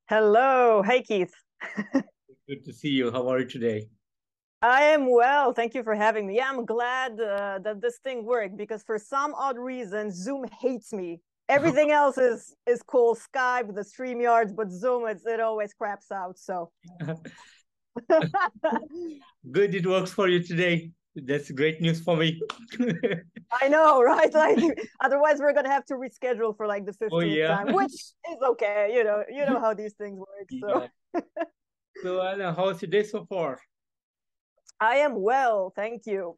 Hello. Hey, Keith. Good to see you. How are you today? I am well. Thank you for having me. Yeah, I'm glad that this thing worked because for some odd reason, Zoom hates me. Everything else is cool. Skype, the StreamYards, but Zoom, it always craps out. So Good, it works for you today. That's great news for me. I know, right? Like otherwise we're gonna have to reschedule for like the Oh 15th yeah. time, which is okay. You know how these things work. So Yeah. So Anna, how's your day so far? I am well, thank you.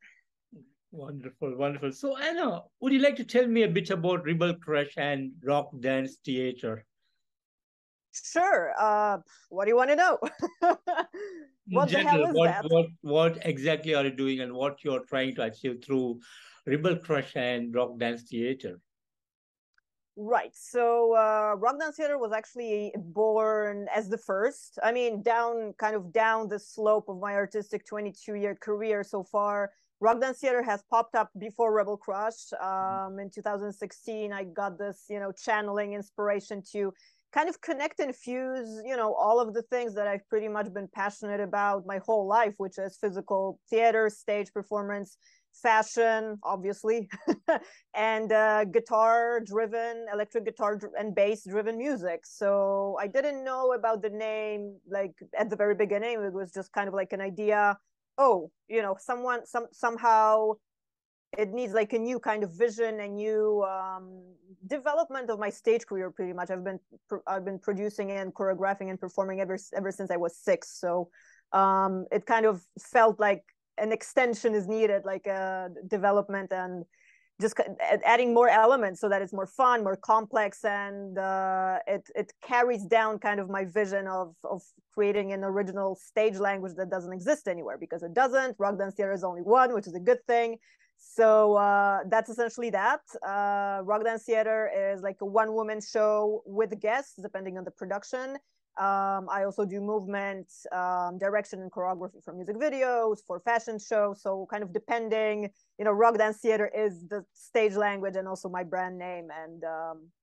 Wonderful, wonderful. So Anna, would you like to tell me a bit about Rebel Crush and Rock Dance Theater? Sure. What do you want to know? In What the hell general, is what that? what what exactly are you doing and what you're trying to achieve through Rebel Crush and Rock Dance Theater? Right. So Rock Dance Theater was actually born as the first. I mean, down the slope of my artistic 22-year career so far. Rock Dance Theater has popped up before Rebel Crush. In 2016, I got this, channeling inspiration to kind of connect and fuse, all of the things that I've pretty much been passionate about my whole life, which is physical theater, stage performance, fashion, obviously, and guitar driven, electric guitar and bass driven music. So I didn't know about the name like at the very beginning. It was just kind of like an idea. Oh, somehow it needs like a new kind of vision, a new development of my stage career. Pretty much, I've been producing and choreographing and performing ever since I was 6. So it kind of felt like an extension is needed, like a development and just adding more elements so that it's more fun, more complex, and it carries down kind of my vision of creating an original stage language that doesn't exist anywhere, because it doesn't. Rock dance theater is only one, which is a good thing. So that's essentially that. Rock dance theater is like a one-woman show with guests, depending on the production. I also do movement, direction, and choreography for music videos, for fashion shows. So kind of depending, Rock Dance Theater is the stage language and also my brand name and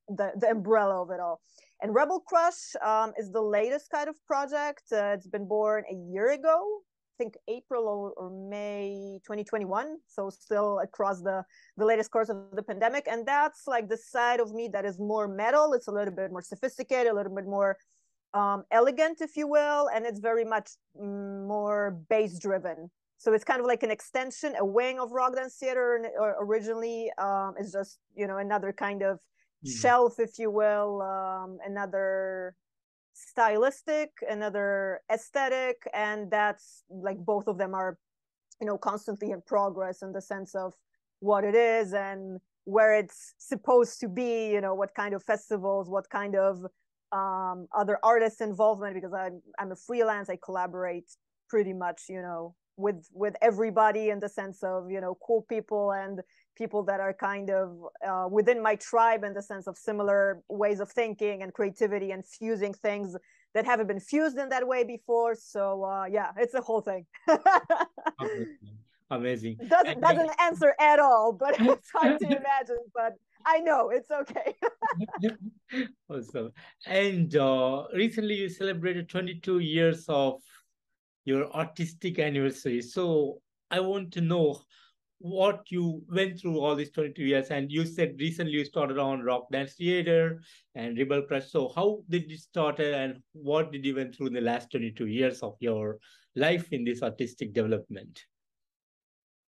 the umbrella of it all. And Rebel Crush is the latest kind of project. It's been born a year ago. I think April or May 2021. So still across the latest course of the pandemic. And that's like the side of me that is more metal. It's a little bit more sophisticated, a little bit more elegant, if you will, and it's very much more bass driven. So it's kind of like an extension, a wing of Rock Dance Theater. Originally, it's just another kind of Mhm. shelf, if you will, another stylistic, another aesthetic, and that's like both of them are constantly in progress in the sense of what it is and where it's supposed to be, what kind of festivals, what kind of other artists involvement, because I'm a freelance. I collaborate pretty much, with everybody in the sense of, cool people and people that are kind of within my tribe in the sense of similar ways of thinking and creativity and fusing things that haven't been fused in that way before. So yeah, it's a whole thing. Amazing. Amazing. Doesn't answer at all, but it's hard to imagine. But I know it's okay. Awesome. And recently you celebrated 22 years of your artistic anniversary. So I want to know what you went through all these 22 years. And you said recently you started on Rock Dance Theater and Rebel Crush. So how did you start and what did you went through in the last 22 years of your life in this artistic development?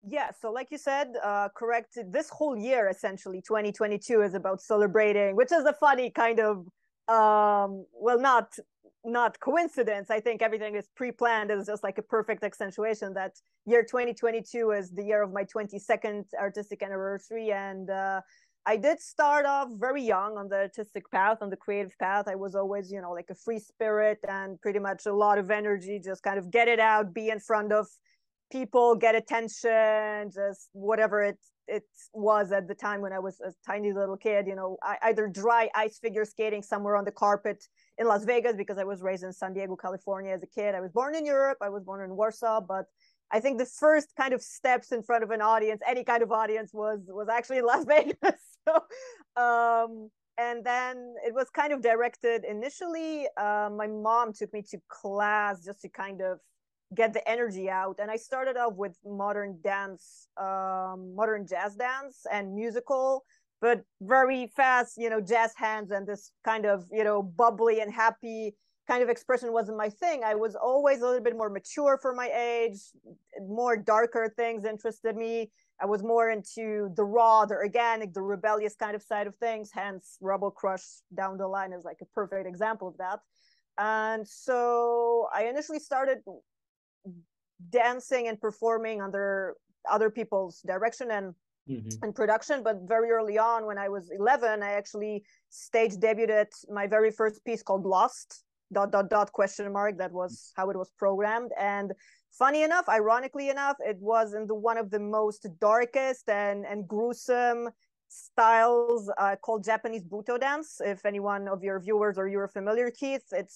Yeah, so like you said, correct. This whole year, essentially, 2022, is about celebrating, which is a funny kind of, well, not coincidence. I think everything is pre-planned. It's just like a perfect accentuation that year 2022 is the year of my 22nd artistic anniversary, and I did start off very young on the artistic path, on the creative path. I was always, like a free spirit and pretty much a lot of energy, just kind of get it out, be in front of people, get attention, just whatever it was at the time when I was a tiny little kid. I either dry ice figure skating somewhere on the carpet in Las Vegas, because I was raised in San Diego, California as a kid. I was born in Europe. I was born in Warsaw, but I think the first kind of steps in front of an audience, any kind of audience, was actually in Las Vegas. So And then it was kind of directed initially. My mom took me to class just to kind of get the energy out. And I started off with modern dance, modern jazz dance and musical, but very fast, jazz hands and this kind of, bubbly and happy kind of expression wasn't my thing. I was always a little bit more mature for my age, more darker things interested me. I was more into the raw, the organic, the rebellious kind of side of things. Hence, Rebel Crush down the line is like a perfect example of that. And so I initially started dancing and performing under other people's direction and production. But very early on, when I was 11, I actually stage debuted my very first piece called Lost, ... question mark. That was how it was programmed. And funny enough, ironically enough, it was in one of the most darkest and gruesome styles called Japanese Buto dance. If anyone of your viewers or you're familiar, Keith, it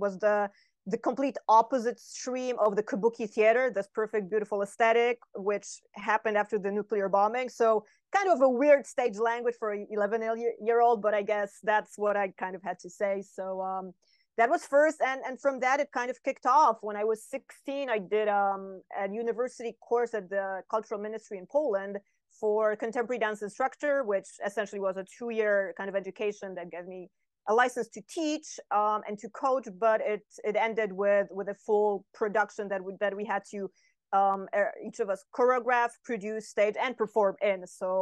was the complete opposite stream of the kabuki theater, this perfect, beautiful aesthetic, which happened after the nuclear bombing. So kind of a weird stage language for an 11-year-old, but I guess that's what I kind of had to say. So that was first. And from that, it kind of kicked off. When I was 16, I did a university course at the Cultural Ministry in Poland for contemporary dance instructor, which essentially was a 2-year kind of education that gave me a license to teach and to coach, but it ended with a full production that we had to each of us choreograph, produce, stage, and perform in. So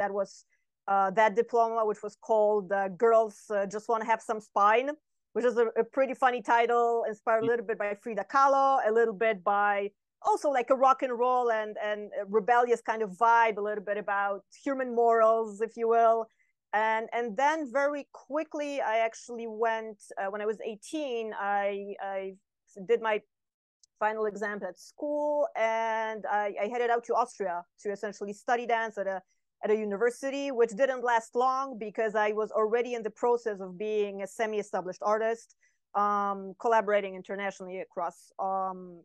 that was that diploma, which was called Girls Just Want to Have Some Spine, which is a pretty funny title, inspired a little bit by Frida Kahlo, a little bit by also like a rock and roll and rebellious kind of vibe, a little bit about human morals, if you will. And then very quickly, I actually went, when I was 18, I did my final exams at school, and I headed out to Austria to essentially study dance at a university, which didn't last long because I was already in the process of being a semi-established artist, collaborating internationally across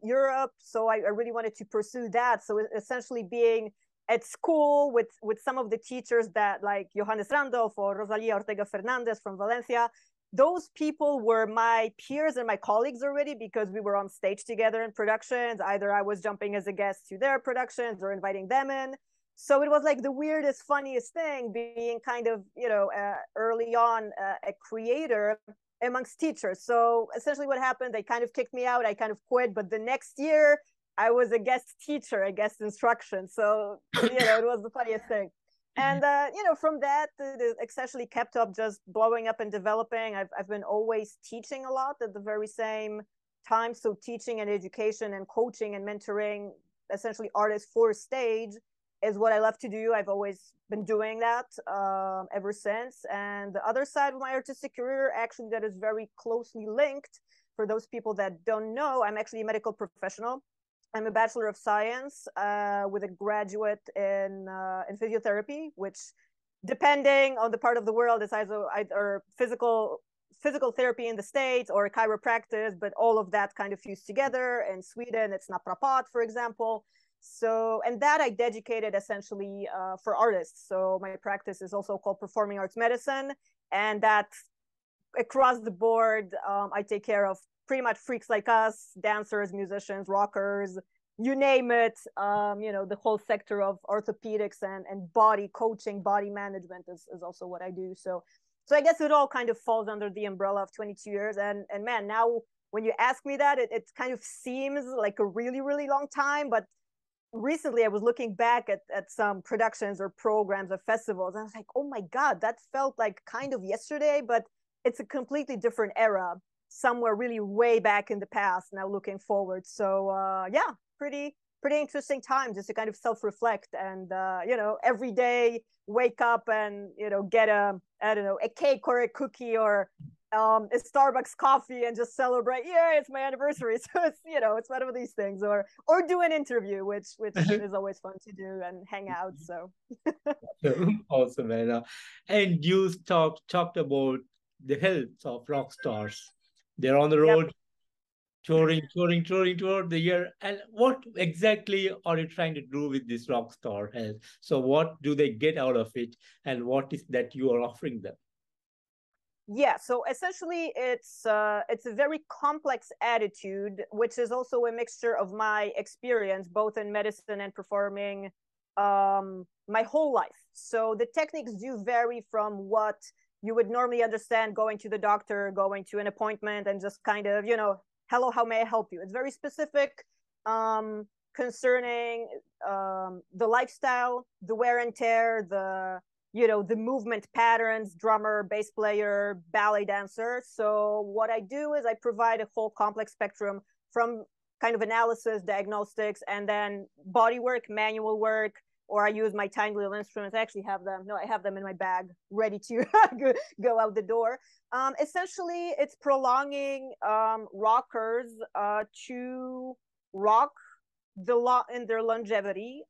Europe. So I really wanted to pursue that. So essentially being at school with some of the teachers that, like Johannes Randolph or Rosalia Ortega Fernandez from Valencia, those people were my peers and my colleagues already because we were on stage together in productions. Either I was jumping as a guest to their productions or inviting them in. So it was like the weirdest, funniest thing being kind of, early on a creator amongst teachers. So essentially what happened, they kind of kicked me out. I kind of quit. But the next year, I was a guest teacher, a guest instruction. So, it was the funniest thing. And, from that, it essentially kept up just blowing up and developing. I've been always teaching a lot at the very same time. So teaching and education and coaching and mentoring essentially artists for stage is what I love to do. I've always been doing that ever since. And the other side of my artistic career, actually, that is very closely linked. For those people that don't know, I'm actually a medical professional. I'm a Bachelor of Science with a graduate in physiotherapy, which, depending on the part of the world, is either physical therapy in the States or chiropractic, but all of that kind of fused together. In Sweden, it's naprapat, for example. So, and that I dedicated essentially for artists. So my practice is also called performing arts medicine, and that across the board, I take care of pretty much freaks like us, dancers, musicians, rockers, you name it. The whole sector of orthopedics and body coaching, body management is also what I do. So I guess it all kind of falls under the umbrella of 22 years. And man, now when you ask me that, it kind of seems like a really, really long time. But recently I was looking back at some productions or programs or festivals, and I was like, oh my God, that felt like kind of yesterday, but it's a completely different era, somewhere really way back in the past, now looking forward. So yeah, pretty interesting time just to kind of self-reflect and every day wake up and get a cake or a cookie or a Starbucks coffee and just celebrate. Yeah, it's my anniversary. So it's one of these things, or do an interview, which is always fun to do, and hang out. So awesome, Anna. And you talked about the health of rock stars. They're on the road, yep. touring throughout the year. And what exactly are you trying to do with this rock star health? So what do they get out of it, and what is that you are offering them? Yeah, so essentially it's a very complex attitude, which is also a mixture of my experience both in medicine and performing my whole life. So the techniques do vary from what you would normally understand going to the doctor, going to an appointment, and just kind of, hello, how may I help you? It's very specific, concerning the lifestyle, the wear and tear, the movement patterns, drummer, bass player, ballet dancer. So what I do is I provide a whole complex spectrum from kind of analysis, diagnostics, and then body work, manual work, or I use my tiny little instruments. I actually have them. No, I have them in my bag, ready to go out the door. Essentially, it's prolonging rockers to rock in their longevity,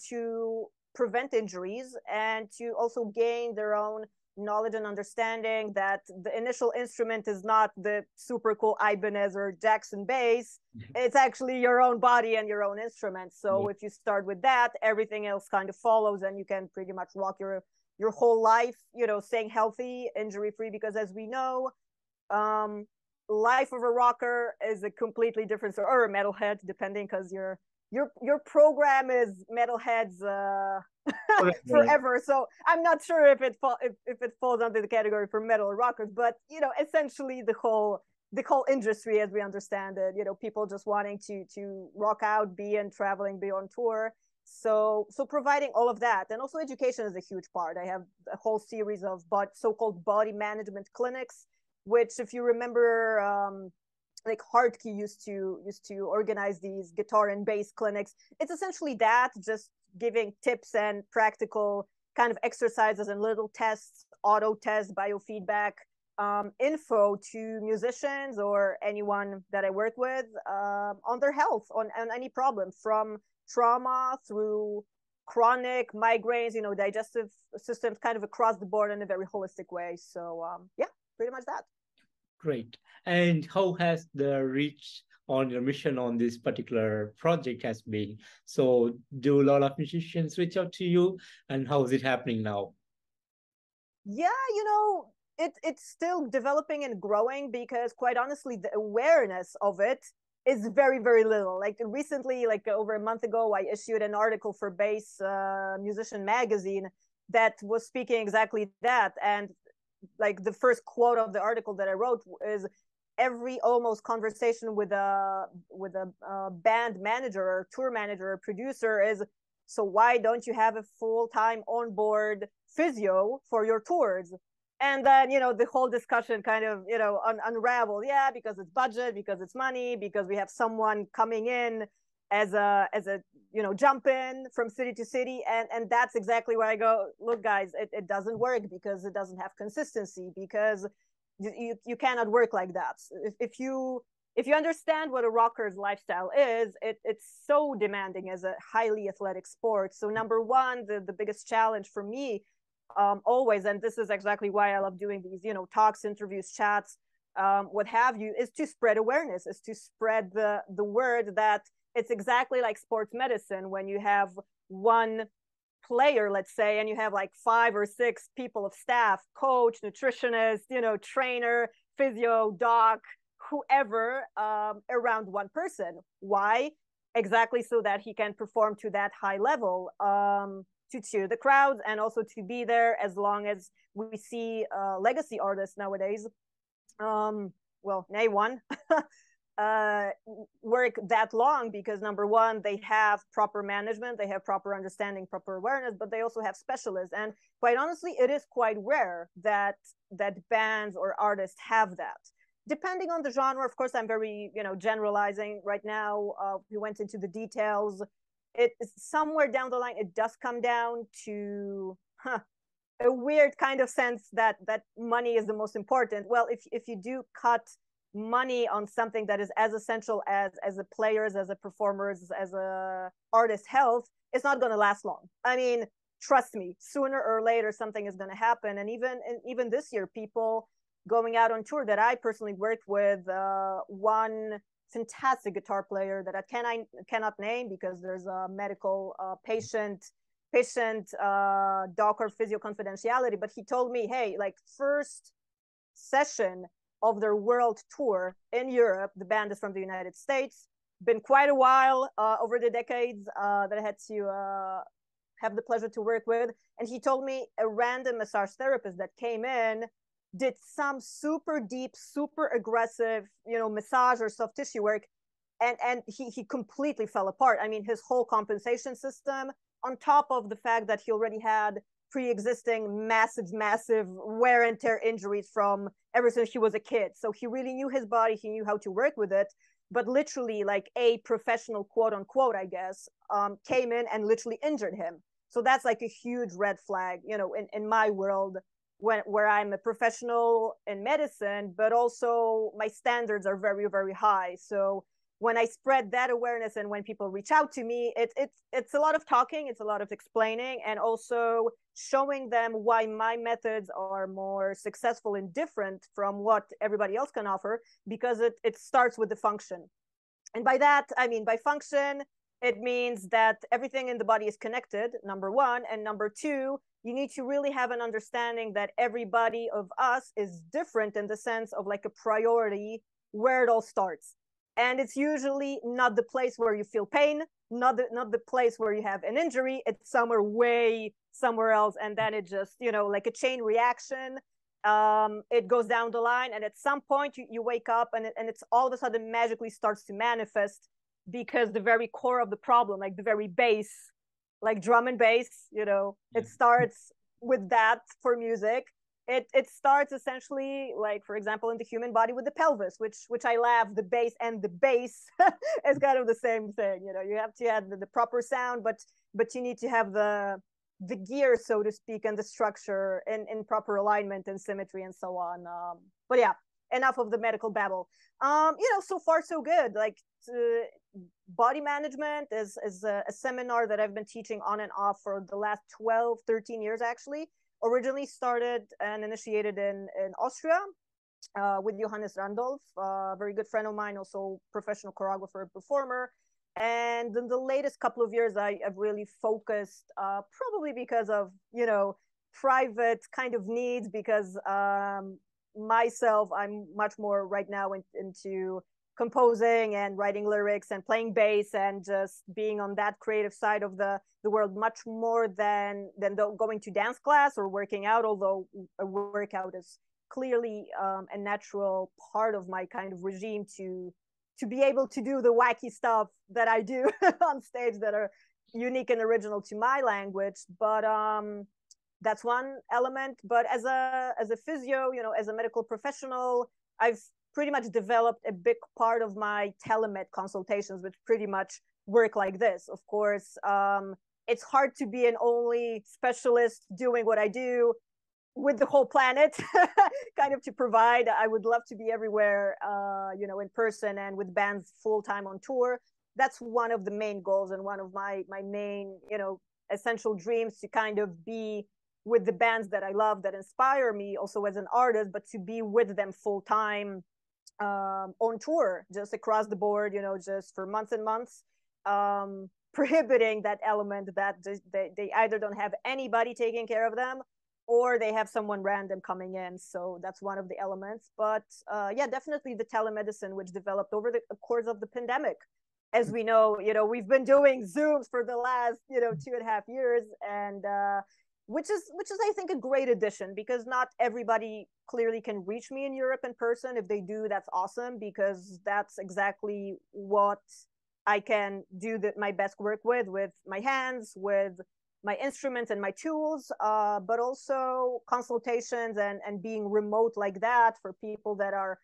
to prevent injuries and to also gain their own knowledge and understanding that the initial instrument is not the super cool Ibanez or Jackson bass. It's actually your own body and your own instrument. So if you start with that, everything else kind of follows, and you can pretty much rock your whole life, staying healthy, injury free, because as we know, life of a rocker is a completely different, or a metalhead, depending, because your program is metalheads forever. So I'm not sure if it falls under the category for metal or rockers, but essentially the whole industry as we understand it, people just wanting to rock out, be in traveling, be on tour. So providing all of that, and also education is a huge part. I have a whole series of so-called body management clinics, which, if you remember, like Hardkey used to organize these guitar and bass clinics. It's essentially that, just giving tips and practical kind of exercises and little tests, auto tests, biofeedback, info to musicians or anyone that I work with, on their health, on any problem, from trauma through chronic migraines, digestive systems, kind of across the board in a very holistic way. So yeah, pretty much that. Great. And how has the reach on your mission on this particular project has been? So do a lot of musicians reach out to you, and how is it happening now? Yeah, it's still developing and growing, because quite honestly, the awareness of it is very, very little. Like recently, like over a month ago, I issued an article for Bass Musician magazine that was speaking exactly that. And like the first quote of the article that I wrote is, every almost conversation with a band manager or tour manager or producer is, so why don't you have a full-time on-board physio for your tours? And then the whole discussion kind of unraveled. Yeah, because it's budget, because it's money, because we have someone coming in as a jump in from city to city, and that's exactly where I go, look guys, it doesn't work, because it doesn't have consistency, because you cannot work like that. If you understand what a rocker's lifestyle is, it's so demanding as a highly athletic sport. So number one, the biggest challenge for me, always, and this is exactly why I love doing these talks, interviews, chats, what have you, is to spread awareness, is to spread the word that it's exactly like sports medicine. When you have one player, let's say, and you have like 5 or 6 people of staff, coach, nutritionist, trainer, physio, doc, whoever, around one person. Why? Exactly so that he can perform to that high level, to cheer the crowds, and also to be there as long as we see legacy artists nowadays, well, nay one, work that long, because number one, they have proper management, they have proper understanding, proper awareness, but they also have specialists. And quite honestly, it is quite rare that bands or artists have that, depending on the genre. Of course, I'm very generalizing right now. We went into the details. It's somewhere down the line, it does come down to a weird kind of sense that money is the most important. Well, if you do cut money on something that is as essential as a player's, as a performer's, as a artist's health, it's not going to last long. I mean, trust me, sooner or later something is going to happen. And even this year, people going out on tour that I personally worked with, one fantastic guitar player that I cannot name, because there's a medical patient doc or physio confidentiality, but he told me, hey, like, first session of their world tour in Europe. The band is from the United States. Been quite a while over the decades that I had to have the pleasure to work with. And he told me a random massage therapist that came in did some super deep, super aggressive, massage or soft tissue work. And he completely fell apart. I mean, his whole compensation system, on top of the fact that he already had pre-existing massive wear and tear injuries from ever since he was a kid. So he really knew his body. He knew how to work with it. But literally, like a professional, quote unquote, I guess, came in and literally injured him. So that's like a huge red flag, in my world, where I'm a professional in medicine, but also my standards are very, very high. So when I spread that awareness and when people reach out to me, it's a lot of talking, it's a lot of explaining, and also showing them why my methods are more successful and different from what everybody else can offer, because it starts with the function. And by that, I mean, by function, it means that everything in the body is connected, number one. And number two, you need to really have an understanding that everybody of us is different in the sense of like a priority where it all starts. And it's usually not the place where you feel pain, not the place where you have an injury. It's somewhere else. And then it just, like a chain reaction. It goes down the line. And at some point you wake up and it's all of a sudden magically starts to manifest, because the very core of the problem, like the very base, like drum and bass, it starts with that for music. It starts essentially, like, for example, in the human body with the pelvis, which I laugh, the bass and the bass is kind of the same thing. You have to have the proper sound, but you need to have the gear, so to speak, and the structure in proper alignment and symmetry and so on. But yeah, enough of the medical babble. So far so good. Like, body management is a seminar that I've been teaching on and off for the last 12, 13 years, actually. Originally started and initiated in Austria with Johannes Randolph, a very good friend of mine, also professional choreographer, performer. And in the latest couple of years, I've really focused, probably because of, private kind of needs, because myself, I'm much more right now into composing and writing lyrics and playing bass and just being on that creative side of the world much more than going to dance class or working out, although a workout is clearly a natural part of my kind of regime to be able to do the wacky stuff that I do on stage that are unique and original to my language. But that's one element. But as a physio, as a medical professional, I've pretty much developed a big part of my telemed consultations, which pretty much work like this. Of course, it's hard to be an only specialist doing what I do with the whole planet, kind of to provide. I would love to be everywhere, in person and with bands full time on tour. That's one of the main goals and one of my main, essential dreams, to kind of be with the bands that I love, that inspire me also as an artist, but to be with them full time on tour, just across the board, just for months and months, prohibiting that element that they either don't have anybody taking care of them or they have someone random coming in. So that's one of the elements. But yeah, definitely the telemedicine, which developed over the course of the pandemic. As we know, we've been doing Zooms for the last, 2.5 years, and which is I think a great addition, because not everybody clearly can reach me in Europe in person. If they do, that's awesome, because that's exactly what I can do my best work with my hands, with my instruments and my tools, but also consultations and being remote like that for people that are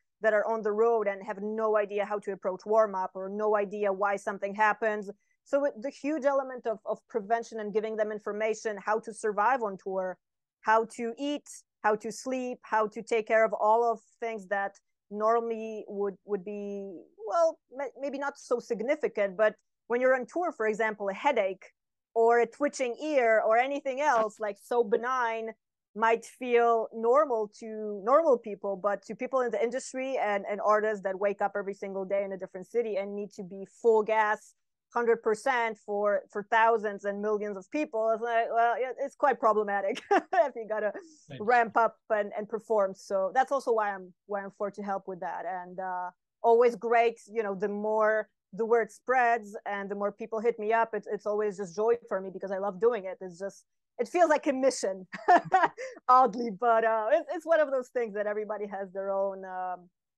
on the road and have no idea how to approach warm up or no idea why something happens. So the huge element of prevention and giving them information, how to survive on tour, how to eat, how to sleep, how to take care of all of things that normally would be, well, maybe not so significant, but when you're on tour, for example, a headache or a twitching ear or anything else like so benign might feel normal to normal people, but to people in the industry and artists that wake up every single day in a different city and need to be full gas 100% for thousands and millions of people. It's like, well, it's quite problematic if you gotta ramp up and perform. So that's also why I'm for to help with that. And always great, the more the word spreads and the more people hit me up, it's always just joy for me because I love doing it. It feels like a mission, oddly, but it's one of those things that everybody has their own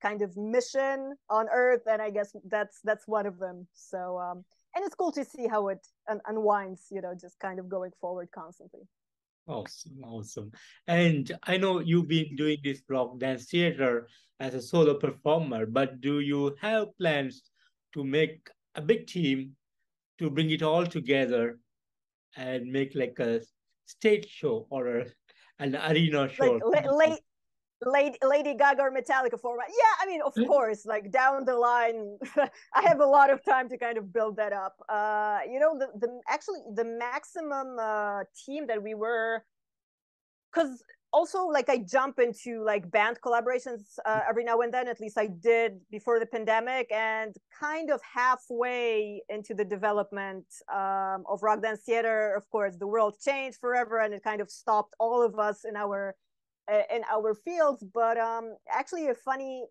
kind of mission on Earth, and I guess that's one of them. So and it's cool to see how it unwinds, just kind of going forward constantly. Awesome, awesome. And I know you've been doing this rock dance theater as a solo performer, but do you have plans to make a big team to bring it all together and make like a stage show or an arena Like show? Lady Gaga or Metallica format. Yeah, I mean, of course, like down the line, I have a lot of time to kind of build that up. Actually the maximum team that we were, because also like I jump into like band collaborations every now and then. At least I did before the pandemic, and kind of halfway into the development of rock dance theater, of course, the world changed forever, and it kind of stopped all of us in our fields. But actually a funny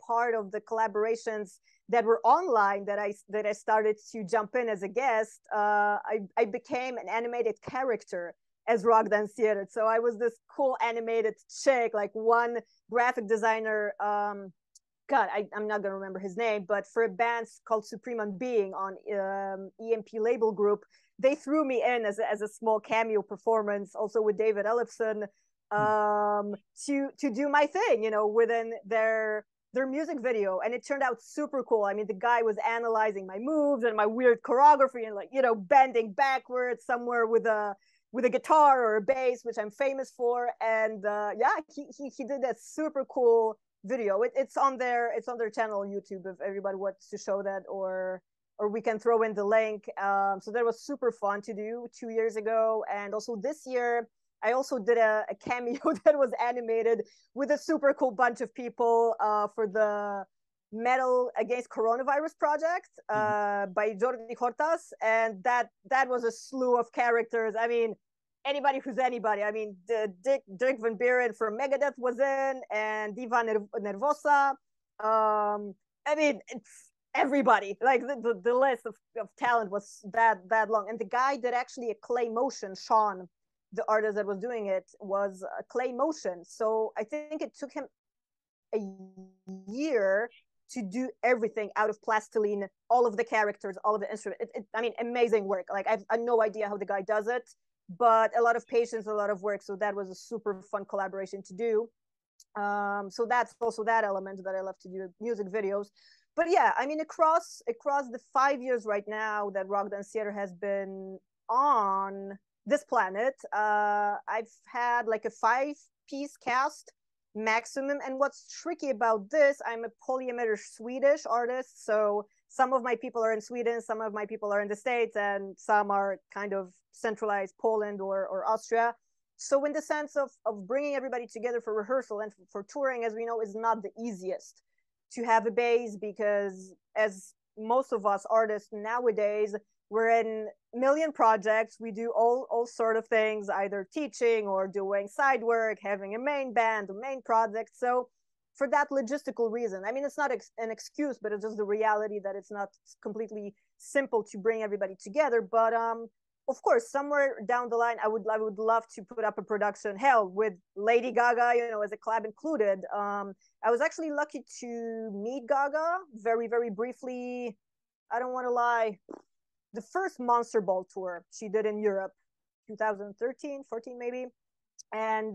part of the collaborations that were online that I started to jump in as a guest, I became an animated character as rock dance theater. So I was this cool animated chick, like one graphic designer, God, I'm not gonna remember his name, but for a band called SupremeUnbeing on EMP label group, they threw me in as a small cameo performance, also with David Ellefson, to do my thing, within their music video. And it turned out super cool. I mean, the guy was analyzing my moves and my weird choreography and, like, bending backwards somewhere with a guitar or a bass, which I'm famous for. And yeah, he did that super cool video. It's on their channel on YouTube if everybody wants to show that, or we can throw in the link. So that was super fun to do 2 years ago. And also this year, I also did a cameo that was animated with a super cool bunch of people for the Metal Against Coronavirus project by Jordi Hortas. And that was a slew of characters. I mean, anybody who's anybody. I mean, Dirk Van Buren from Megadeth was in, and Diva Nervosa. I mean, everybody. Like the list of talent was that long. And the guy did actually a clay motion, Sean, the artist that was doing it, was a clay motion. So I think it took him a year to do everything out of plastilene, all of the characters, all of the instruments. I mean, amazing work. Like I have no idea how the guy does it, but a lot of patience, a lot of work. So that was a super fun collaboration to do. So that's also that element that I love to do, music videos. But yeah, I mean, across the 5 years right now that Rock Dance Theater has been on this planet, I've had like a 5-piece cast maximum. And what's tricky about this, I'm a polymeter Swedish artist, so some of my people are in Sweden, some of my people are in the States, and some are kind of centralized Poland or Austria. So in the sense of bringing everybody together for rehearsal and for touring, as we know, is not the easiest to have a base, because as most of us artists nowadays, we're in a million projects. We do all sort of things, either teaching or doing side work, having a main band, a main project. So for that logistical reason, I mean, it's not an excuse, but it's just the reality that it's not completely simple to bring everybody together. But of course, somewhere down the line, I would love to put up a production, hell, with Lady Gaga, as a collab included. I was actually lucky to meet Gaga very, very briefly. I don't want to lie, the first Monster Ball tour she did in Europe, 2013, 14 maybe. And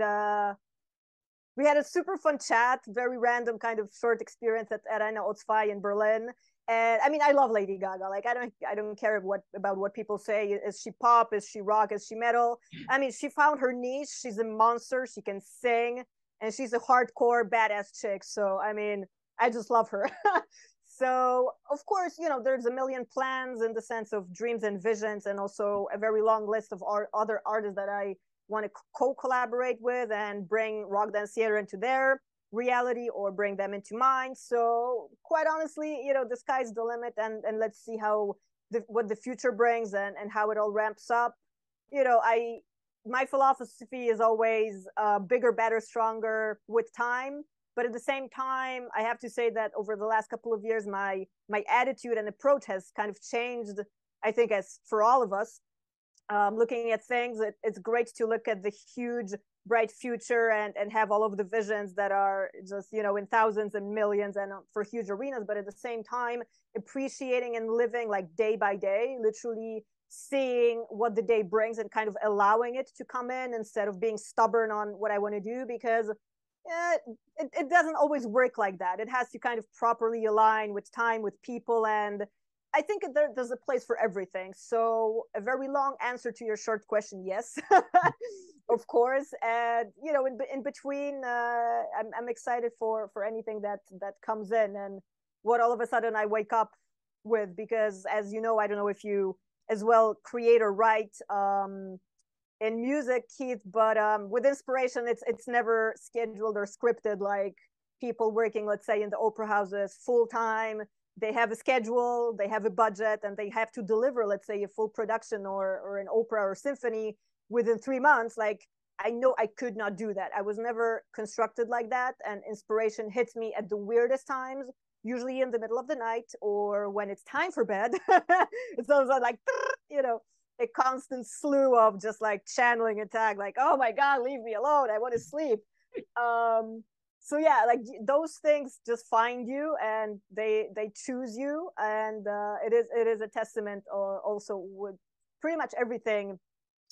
we had a super fun chat, very random kind of short experience at Arena O2 in Berlin. And I mean, I love Lady Gaga. Like, I don't care about what people say. Is she pop? Is she rock? Is she metal? I mean, she found her niche. She's a monster. She can sing, and she's a hardcore badass chick. So I mean, I just love her. So of course, there's a million plans in the sense of dreams and visions, and also a very long list of other artists that I want to co-collaborate with and bring Rock Dance Theater into their reality or bring them into mine. So quite honestly, the sky's the limit, and let's see how what the future brings and how it all ramps up. You know, my philosophy is always bigger, better, stronger with time. But at the same time, I have to say that over the last couple of years, my attitude and approach has kind of changed. I think, as for all of us, looking at things, it's great to look at the huge, bright future and have all of the visions that are just, you know, in thousands and millions and for huge arenas. But at the same time, appreciating and living like day by day, literally seeing what the day brings and kind of allowing it to come in instead of being stubborn on what I want to do, because it doesn't always work like that. It has to kind of properly align with time, with people, and I think there's a place for everything. So a very long answer to your short question, yes, of course. And you know, in between, I'm excited for anything that comes in and what all of a sudden I wake up with, because as you know, I don't know if you as well create or write in music, Keith, but with inspiration, it's never scheduled or scripted like people working, let's say, in the opera houses full time. They have a schedule, they have a budget, and they have to deliver, let's say, a full production or an opera or symphony within 3 months. Like, I know I could not do that. I was never constructed like that, and inspiration hits me at the weirdest times, usually in the middle of the night or when it's time for bed. It's always like, you know, a constant slew of just like channeling attack, like, oh my God, leave me alone, I want to sleep. So yeah, like those things just find you and they choose you, and it is a testament also with pretty much everything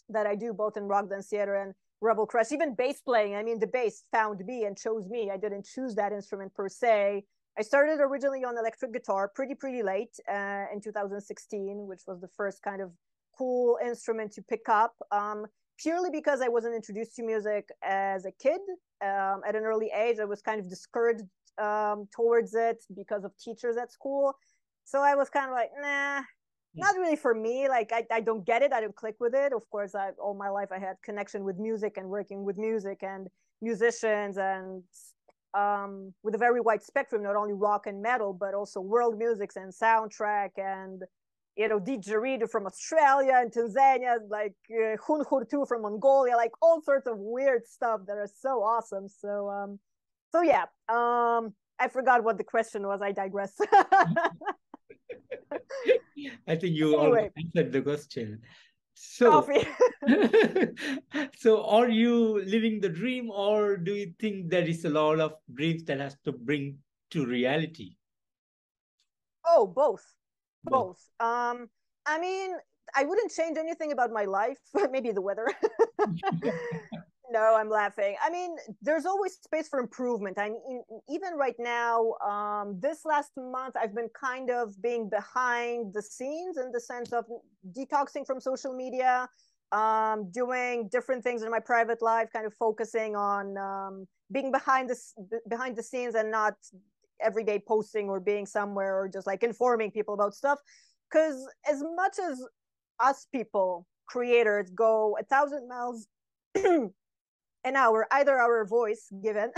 that I do, both in rock dance theater and rebel crush, even bass playing. I mean, the bass found me and chose me. I didn't choose that instrument per se. I started originally on electric guitar pretty late in 2016, which was the first kind of cool instrument to pick up, purely because I wasn't introduced to music as a kid. At an early age, I was kind of discouraged towards it because of teachers at school. So I was kind of like, nah, not really for me. Like, I don't get it. I don't click with it. Of course, all my life I had connection with music and working with music and musicians, and with a very wide spectrum, not only rock and metal, but also world musics and soundtrack, and you know, didgeridoo from Australia and Tanzania, like Hun Hurtu from Mongolia, like all sorts of weird stuff that are so awesome. So yeah, I forgot what the question was. I digress. I think you already Anyway, answered the question. So, coffee. so are you living the dream, or do you think there is a lot of dreams that has to bring to reality? Oh, both, Both. both. I mean, I wouldn't change anything about my life. Maybe the weather. No, I'm laughing. I mean, there's always space for improvement. I mean, even right now, this last month, I've been kind of being behind the scenes in the sense of detoxing from social media, doing different things in my private life, kind of focusing on being behind the scenes and not everyday posting or being somewhere or just like informing people about stuff. Because as much as us people, creators, go 1,000 miles an hour, either our voice given,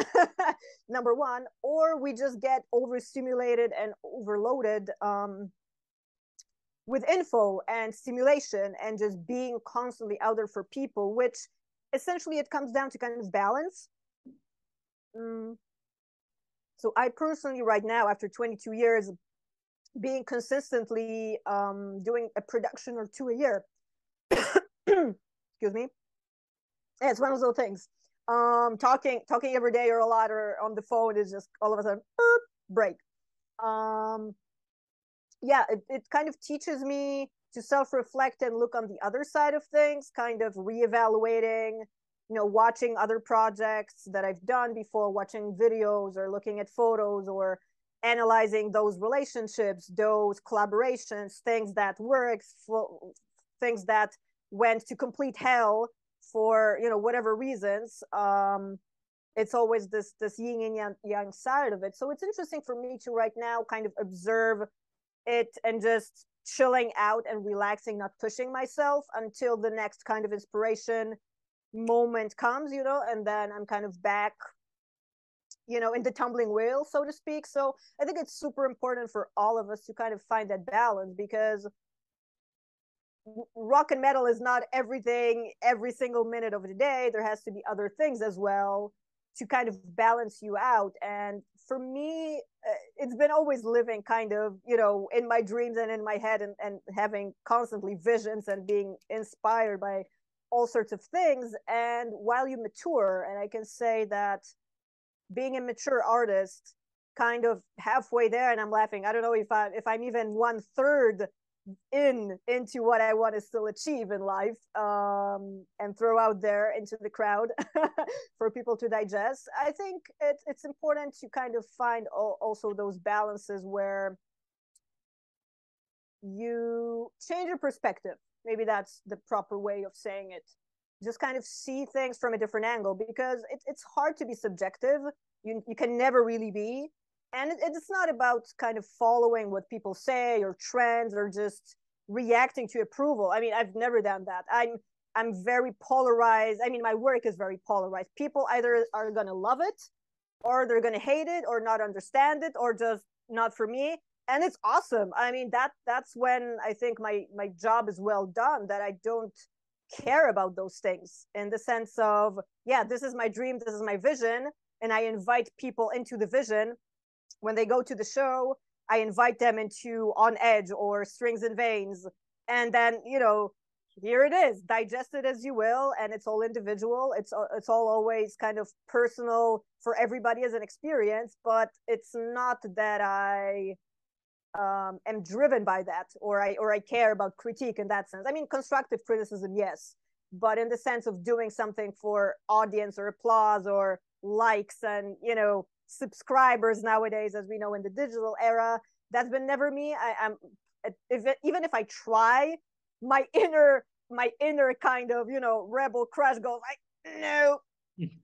number one, or we just get overstimulated and overloaded with info and stimulation and just being constantly out there for people, which essentially it comes down to kind of balance. So I personally, right now, after 22 years, being consistently doing a production or two a year, excuse me, yeah, it's one of those things. Talking every day or a lot or on the phone is just all of a sudden break. Yeah, it kind of teaches me to self-reflect and look on the other side of things, kind of reevaluating, you know, watching other projects that I've done before, watching videos or looking at photos or analyzing those relationships, those collaborations, things that worked, things that went to complete hell for, you know, whatever reasons. It's always this yin and yang side of it. So it's interesting for me to right now kind of observe it and just chilling out and relaxing, not pushing myself until the next kind of inspiration moment comes, you know, and then I'm kind of back, you know, in the tumbling wheel, so to speak. So I think it's super important for all of us to kind of find that balance, because rock and metal is not everything every single minute of the day. There has to be other things as well to kind of balance you out. And for me, it's been always living kind of, in my dreams and in my head, and having constantly visions and being inspired by all sorts of things. And while you mature, and I can say that being a mature artist, kind of halfway there, and I'm laughing. I don't know if I'm even 1/3 into what I want to still achieve in life, and throw out there into the crowd for people to digest. I think it's important to kind of find also those balances where you change your perspective. Maybe that's the proper way of saying it. Just kind of see things from a different angle, because it's hard to be subjective. You can never really be. And it's not about kind of following what people say or trends or just reacting to approval. I mean, I've never done that. I'm very polarized. I mean, my work is very polarized. People either are going to love it, or they're going to hate it, or not understand it, or just not for me. And it's awesome. I mean, that's when I think my job is well done, that I don't care about those things, in the sense of, yeah, this is my dream, this is my vision, and I invite people into the vision. When they go to the show, I invite them into On Edge or Strings and Veins, and then here it is, digest it as you will, and it's all individual. It's all always kind of personal for everybody as an experience, but it's not that I am driven by that, or I care about critique in that sense. I mean, constructive criticism, yes, but in the sense of doing something for audience or applause or likes and subscribers nowadays, as we know in the digital era, that's been never me. Even if I try, my inner kind of rebel crush goes like, no,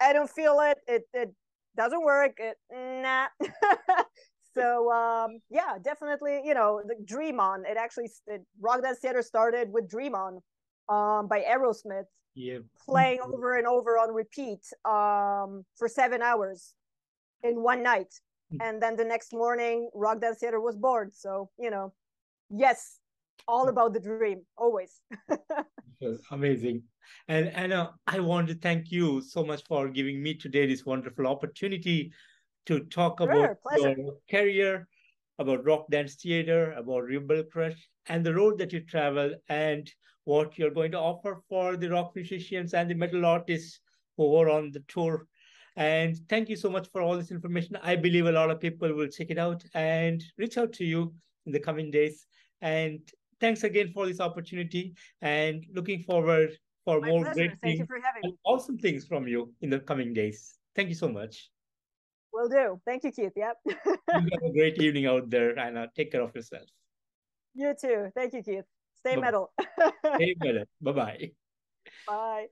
I don't feel it. It doesn't work. Nah. So yeah, definitely, the Dream On. Rock Dance Theater started with Dream On, by Aerosmith. Yeah. Playing over and over on repeat, for 7 hours in one night. And then the next morning, Rock Dance Theater was born. So, yes, all about the dream, always. Amazing. And I want to thank you so much for giving me today this wonderful opportunity to talk about Sure, pleasure. your career, about rock dance theater, about Rebel Crush, and the road that you travel, and what you're going to offer for the rock musicians and the metal artists who are on the tour. And thank you so much for all this information. I believe a lot of people will check it out and reach out to you in the coming days. And thanks again for this opportunity, and looking forward for My more pleasure. great Thank you things for having and me. awesome things from you in the coming days. Thank you so much. Will do. Thank you, Keith. Yep. You have a great evening out there, and take care of yourself. You too. Thank you, Keith. Stay Bye bye. metal. Hey, bye bye. Bye.